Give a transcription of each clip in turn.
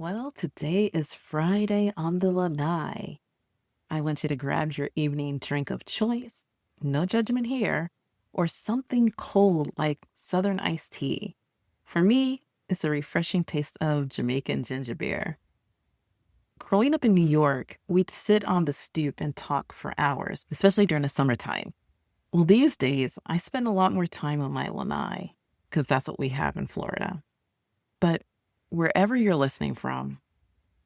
Well, today is Friday on the Lanai. I want you to grab your evening drink of choice, no judgment here, or something cold like Southern iced tea. For me, it's a refreshing taste of Jamaican ginger beer. Growing up in New York, we'd sit on the stoop and talk for hours, especially during the summertime. Well, these days, I spend a lot more time on my Lanai because that's what we have in Florida. But wherever you're listening from,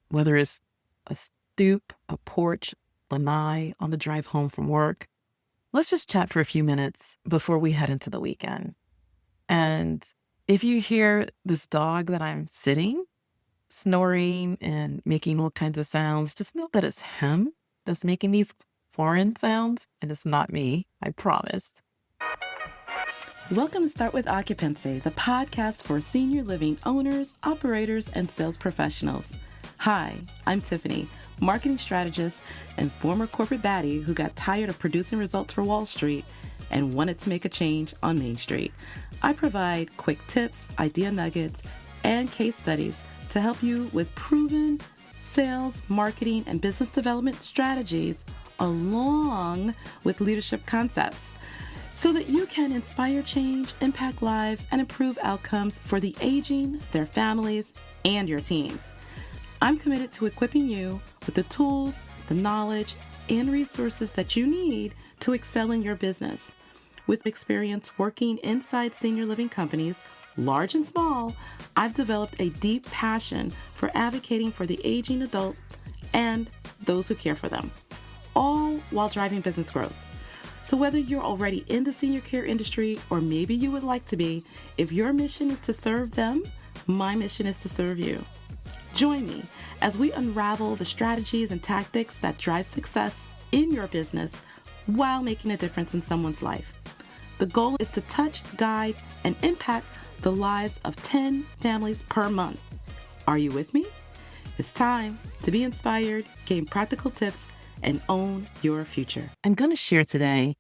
whether it's a stoop, a porch, lanai on the drive home from work, let's just chat for a few minutes before we head into the weekend. And if you hear this dog that I'm sitting, snoring and making all kinds of sounds, just know that it's him that's making these foreign sounds, and it's not me, I promise. Welcome to Start With Occupancy, the podcast for senior living owners, operators, and sales professionals. Hi, I'm Tiffany, marketing strategist and former corporate baddie who got tired of producing results for Wall Street and wanted to make a change on Main Street. I provide quick tips, idea nuggets, and case studies to help you with proven sales, marketing, and business development strategies along with leadership concepts, so that you can inspire change, impact lives, and improve outcomes for the aging, their families, and your teams. I'm committed to equipping you with the tools, the knowledge, and resources that you need to excel in your business. With experience working inside senior living companies, large and small, I've developed a deep passion for advocating for the aging adult and those who care for them, all while driving business growth. So whether you're already in the senior care industry or maybe you would like to be, if your mission is to serve them, my mission is to serve you. Join me as we unravel the strategies and tactics that drive success in your business while making a difference in someone's life. The goal is to touch, guide, and impact the lives of 10 families per month. Are you with me? It's time to be inspired, gain practical tips, and own your future. I'm going to share today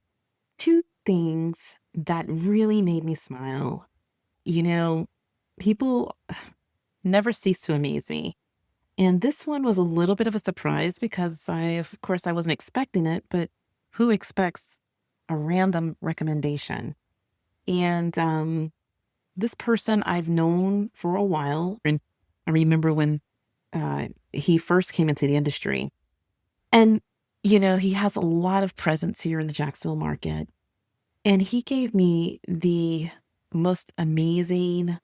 two things that really made me smile. You know, people never cease to amaze me. And this one was a little bit of a surprise because of course, I wasn't expecting it, but who expects a random recommendation? And this person I've known for a while. And I remember when he first came into the industry. And he has a lot of presence here in the Jacksonville market. And he gave me the most amazing,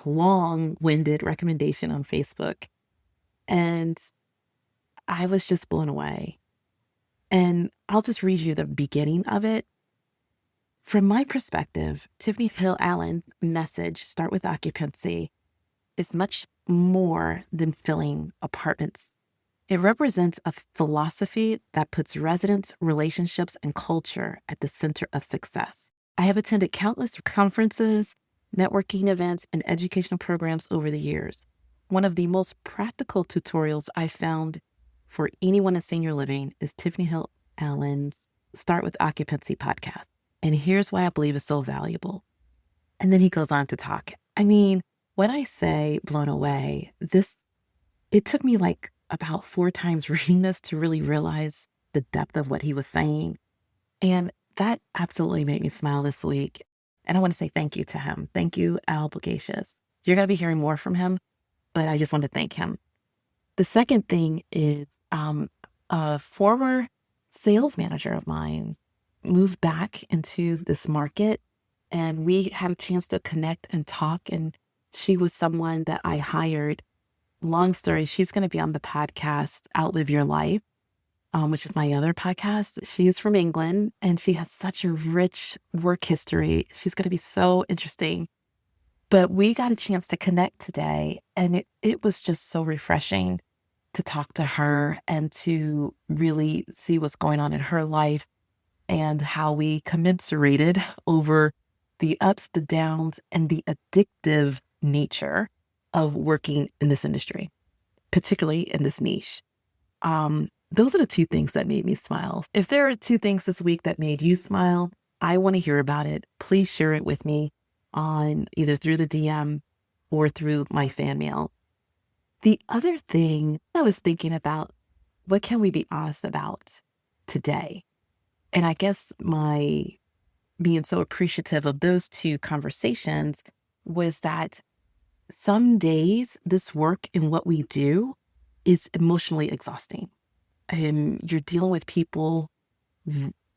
long-winded recommendation on Facebook. And I was just blown away. And I'll just read you the beginning of it. From my perspective, Tiffany Hill Allen's message, Start With Occupancy, is much more than filling apartments. It represents a philosophy that puts residents, relationships, and culture at the center of success. I have attended countless conferences, networking events, and educational programs over the years. One of the most practical tutorials I found for anyone in senior living is Tiffany Hill Allen's Start With Occupancy podcast. And here's why I believe it's so valuable. And then he goes on to talk. I mean, when I say blown away, it took me like about 4 times reading this to really realize the depth of what he was saying. And that absolutely made me smile this week. And I want to say thank you to him. Thank you, Al Bogasius. You're going to be hearing more from him, but I just want to thank him. The second thing is a former sales manager of mine moved back into this market, and we had a chance to connect and talk. And she was someone that I hired. Long story, she's going to be on the podcast Outlive Your Life, which is my other podcast. She is from England, and she has such a rich work history. She's going to be so interesting. But we got a chance to connect today, and it was just so refreshing to talk to her and to really see what's going on in her life and how we commiserated over the ups, the downs, and the addictive nature of working in this industry, particularly in this niche. Those are the two things that made me smile. If there are two things this week that made you smile, I want to hear about it. Please share it with me on either through the DM or through my fan mail. The other thing I was thinking about, what can we be honest about today? And I guess my being so appreciative of those two conversations was that some days this work and what we do is emotionally exhausting. And you're dealing with people,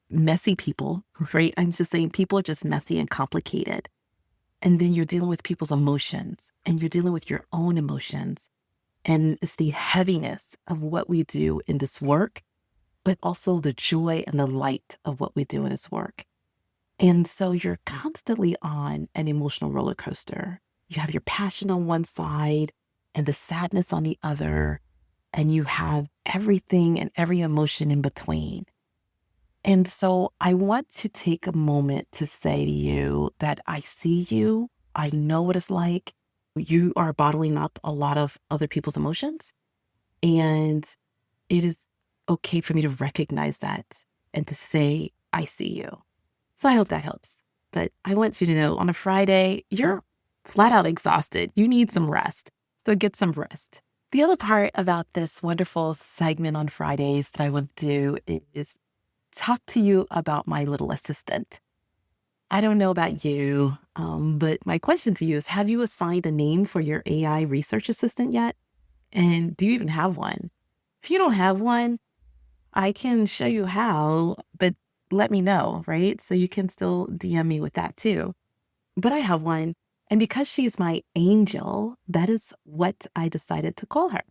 messy people, right? I'm just saying people are just messy and complicated. And then you're dealing with people's emotions and you're dealing with your own emotions. And it's the heaviness of what we do in this work, but also the joy and the light of what we do in this work. And so you're constantly on an emotional roller coaster. You have your passion on one side and the sadness on the other, and you have everything and every emotion in between. And so I want to take a moment to say to you that I see you. I know what it's like. You are bottling up a lot of other people's emotions, and it is okay for me to recognize that and to say, I see you. So I hope that helps. But I want you to know on a Friday, you're flat out exhausted. You need some rest. So get some rest. The other part about this wonderful segment on Fridays that I want to do is talk to you about my little assistant. I don't know about you, but my question to you is, have you assigned a name for your AI research assistant yet? And do you even have one? If you don't have one, I can show you how, but let me know, right? So you can still DM me with that too. But I have one. And because she's my angel, that is what I decided to call her.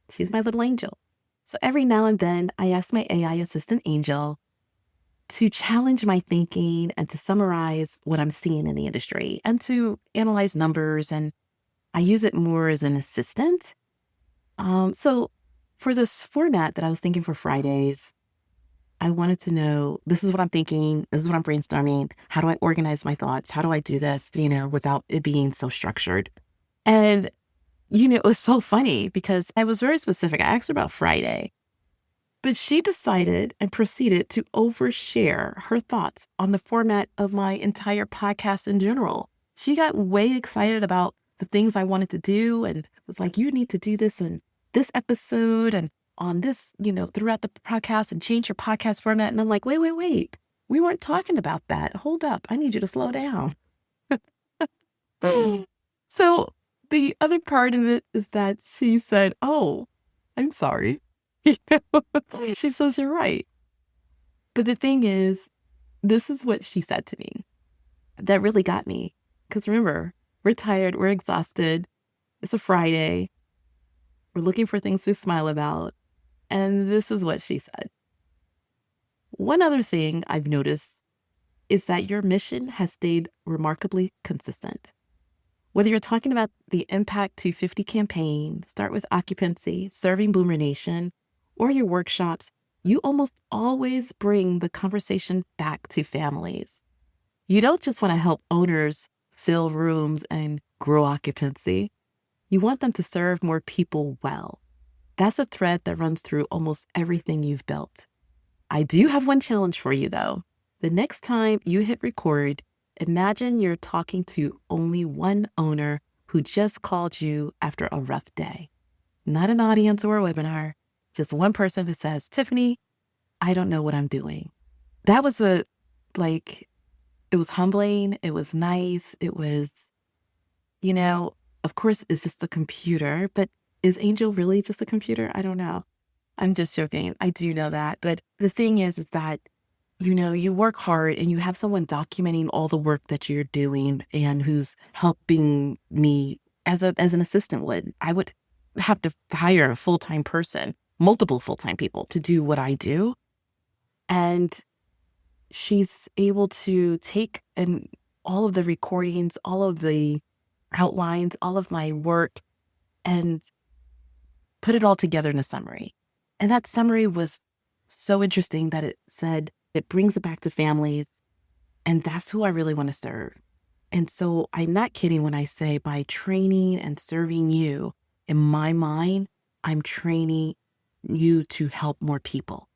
She's my little angel. So every now and then, I ask my AI assistant angel to challenge my thinking and to summarize what I'm seeing in the industry and to analyze numbers. And I use it more as an assistant. So for this format that I was thinking for Fridays, I wanted to know, this is what I'm thinking. This is what I'm brainstorming. How do I organize my thoughts? How do I do this, without it being so structured? And, it was so funny because I was very specific. I asked her about Friday, but she decided and proceeded to overshare her thoughts on the format of my entire podcast in general. She got way excited about the things I wanted to do and was like, you need to do this in this episode and on this, throughout the podcast and change your podcast format. And I'm like, wait. We weren't talking about that. Hold up. I need you to slow down. So the other part of it is that she said, oh, I'm sorry. She says, you're right. But the thing is, this is what she said to me that really got me. Because remember, we're tired, we're exhausted. It's a Friday. We're looking for things to smile about. And this is what she said. One other thing I've noticed is that your mission has stayed remarkably consistent. Whether you're talking about the Impact 250 campaign, Start with Occupancy, Serving Boomer Nation, or your workshops, you almost always bring the conversation back to families. You don't just want to help owners fill rooms and grow occupancy. You want them to serve more people well. That's a thread that runs through almost everything you've built. I do have one challenge for you, though. The next time you hit record, imagine you're talking to only one owner who just called you after a rough day. Not an audience or a webinar, just one person who says, Tiffany, I don't know what I'm doing. That was it was humbling. It was nice. It was, of course, it's just a computer, but is Angel really just a computer? I don't know. I'm just joking. I do know that. But the thing is that, you work hard and you have someone documenting all the work that you're doing and who's helping me as an assistant would. I would have to hire a full-time person, multiple full-time people to do what I do. And she's able to take all of the recordings, all of the outlines, all of my work, and put it all together in a summary. And that summary was so interesting that it said it brings it back to families. And that's who I really want to serve. And so I'm not kidding when I say by training and serving you, in my mind, I'm training you to help more people.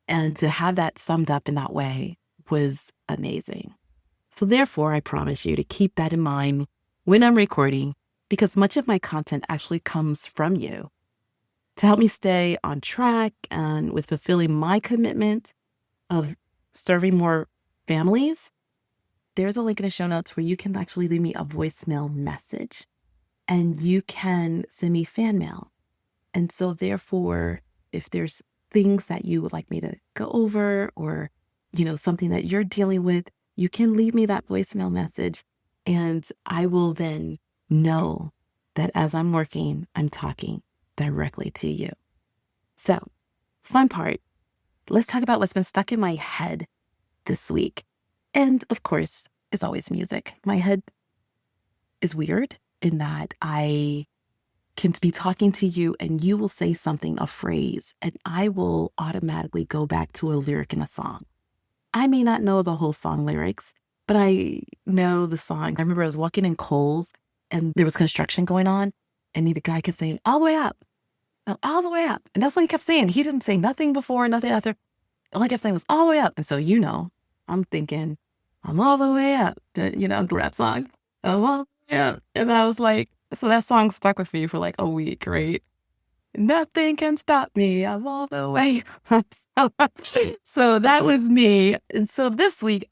And to have that summed up in that way was amazing. So therefore, I promise you to keep that in mind when I'm recording, because much of my content actually comes from you. To help me stay on track and with fulfilling my commitment of serving more families, there's a link in the show notes where you can actually leave me a voicemail message and you can send me fan mail. And so therefore, if there's things that you would like me to go over or, something that you're dealing with, you can leave me that voicemail message and I will then know that as I'm working, I'm talking directly to you. So, fun part, let's talk about what's been stuck in my head this week. And of course, it's always music. My head is weird in that I can be talking to you and you will say something, a phrase, and I will automatically go back to a lyric in a song. I may not know the whole song lyrics, but I know the songs. I remember I was walking in Kohl's and there was construction going on and the guy kept saying, all the way up, all the way up. And that's what he kept saying. He didn't say nothing before, nothing after. All he kept saying was all the way up. And so, I'm thinking, I'm all the way up, the rap song. I'm all the way up. And I was like, so that song stuck with me for like a week, right? Nothing can stop me. I'm all the way up. So that was me. And so this week,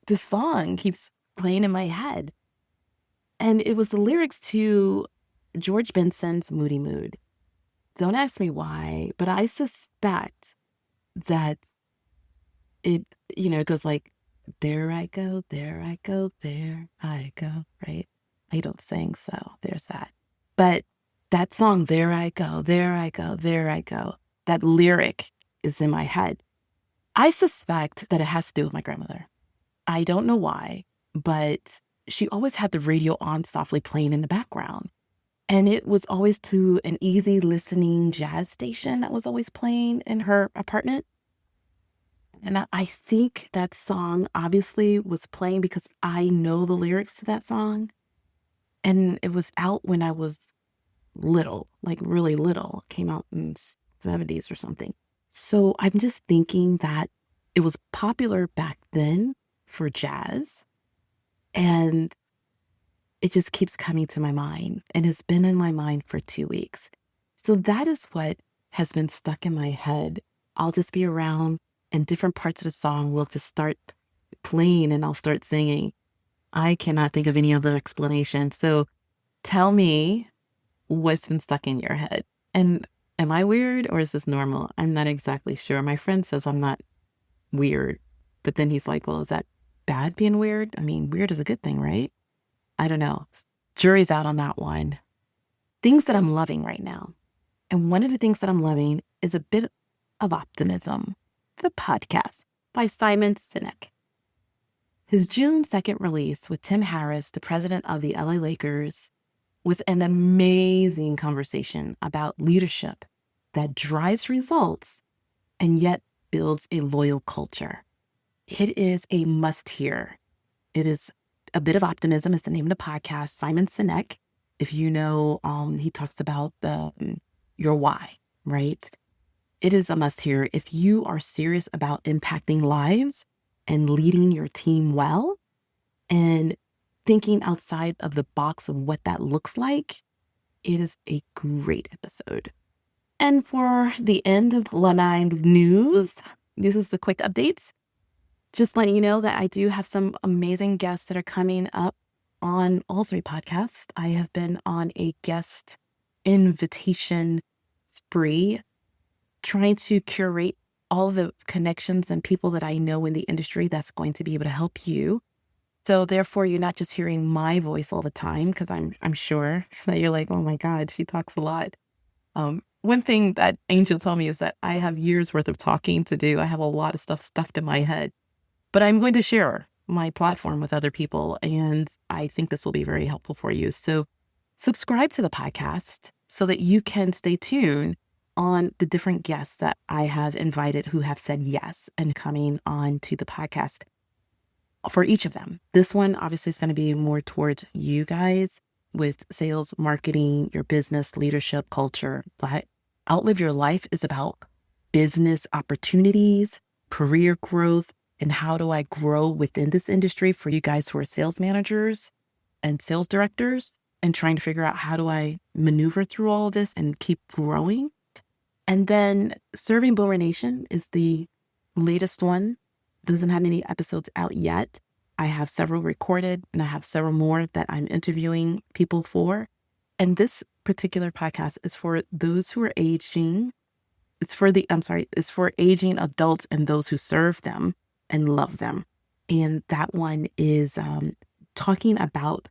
this song keeps playing in my head. And it was the lyrics to George Benson's Moody Mood. Don't ask me why, but I suspect that it goes like, there I go, there I go, there I go, right? I don't sing, so there's that. But that song, there I go, there I go, there I go, that lyric is in my head. I suspect that it has to do with my grandmother. I don't know why, but she always had the radio on softly playing in the background. And it was always to an easy listening jazz station that was always playing in her apartment. And I think that song obviously was playing because I know the lyrics to that song. And it was out when I was little, like really little. It came out in the 70s or something. So I'm just thinking that it was popular back then for jazz. And it just keeps coming to my mind and has been in my mind for 2 weeks. So that is what has been stuck in my head. I'll just be around and different parts of the song will just start playing and I'll start singing. I cannot think of any other explanation. So tell me what's been stuck in your head. And am I weird or is this normal? I'm not exactly sure. My friend says I'm not weird, but then he's like, well, is that bad being weird? I mean, weird is a good thing, right? I don't know. Jury's out on that one. Things that I'm loving right now. And one of the things that I'm loving is a bit of optimism. The podcast by Simon Sinek. His June 2nd release with Tim Harris, the president of the LA Lakers, with an amazing conversation about leadership that drives results and yet builds a loyal culture. It is a must-hear. It is a bit of optimism is the name of the podcast. Simon Sinek, if you know, he talks about your why, right? It is a must-hear. If you are serious about impacting lives and leading your team well and thinking outside of the box of what that looks like, it is a great episode. And for the end of Lanai news, this is the quick updates. Just letting you know that I do have some amazing guests that are coming up on all 3 podcasts. I have been on a guest invitation spree, trying to curate all the connections and people that I know in the industry that's going to be able to help you. So therefore, you're not just hearing my voice all the time, because I'm sure that you're like, oh my God, she talks a lot. One thing that Angel told me is that I have years worth of talking to do. I have a lot of stuff stuffed in my head, but I'm going to share my platform with other people. And I think this will be very helpful for you. So subscribe to the podcast so that you can stay tuned on the different guests that I have invited who have said yes and coming on to the podcast for each of them. This one obviously is going to be more towards you guys with sales, marketing, your business, leadership, culture. But Outlive Your Life is about business opportunities, career growth, and how do I grow within this industry for you guys who are sales managers and sales directors. and trying to figure out how do I maneuver through all of this and keep growing. And then Serving Boomer Nation is the latest one. Doesn't have any episodes out yet. I have several recorded and I have several more that I'm interviewing people for. And this particular podcast is for those who are aging. It's for aging adults and those who serve them and love them. And that one is talking about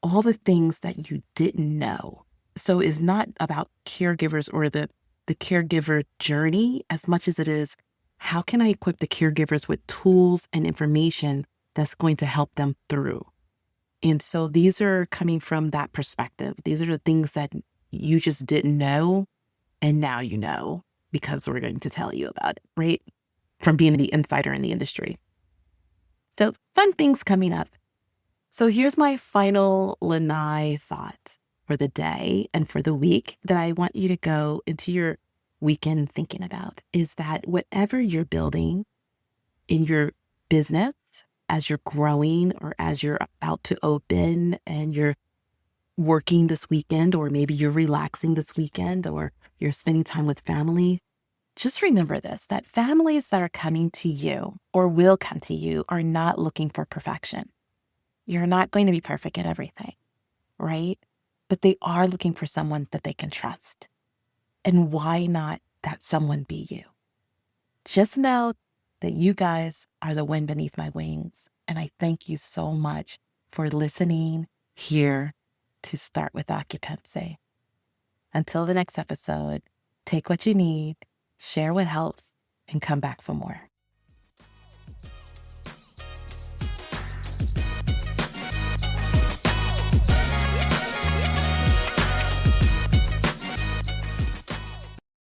all the things that you didn't know. So it's not about caregivers or the caregiver journey as much as it is, how can I equip the caregivers with tools and information that's going to help them through? And so these are coming from that perspective. These are the things that you just didn't know. And now you know, because we're going to tell you about it, right? From being the insider in the industry. So fun things coming up. So here's my final Lanai thought for the day and for the week that I want you to go into your weekend thinking about is that whatever you're building in your business, as you're growing or as you're about to open and you're working this weekend, or maybe you're relaxing this weekend, or you're spending time with family, just remember this, that families that are coming to you or will come to you are not looking for perfection. You're not going to be perfect at everything, right? But they are looking for someone that they can trust. And why not that someone be you? Just know that you guys are the wind beneath my wings. And I thank you so much for listening here to Start with Occupancy. Until the next episode, take what you need, share what helps, and come back for more.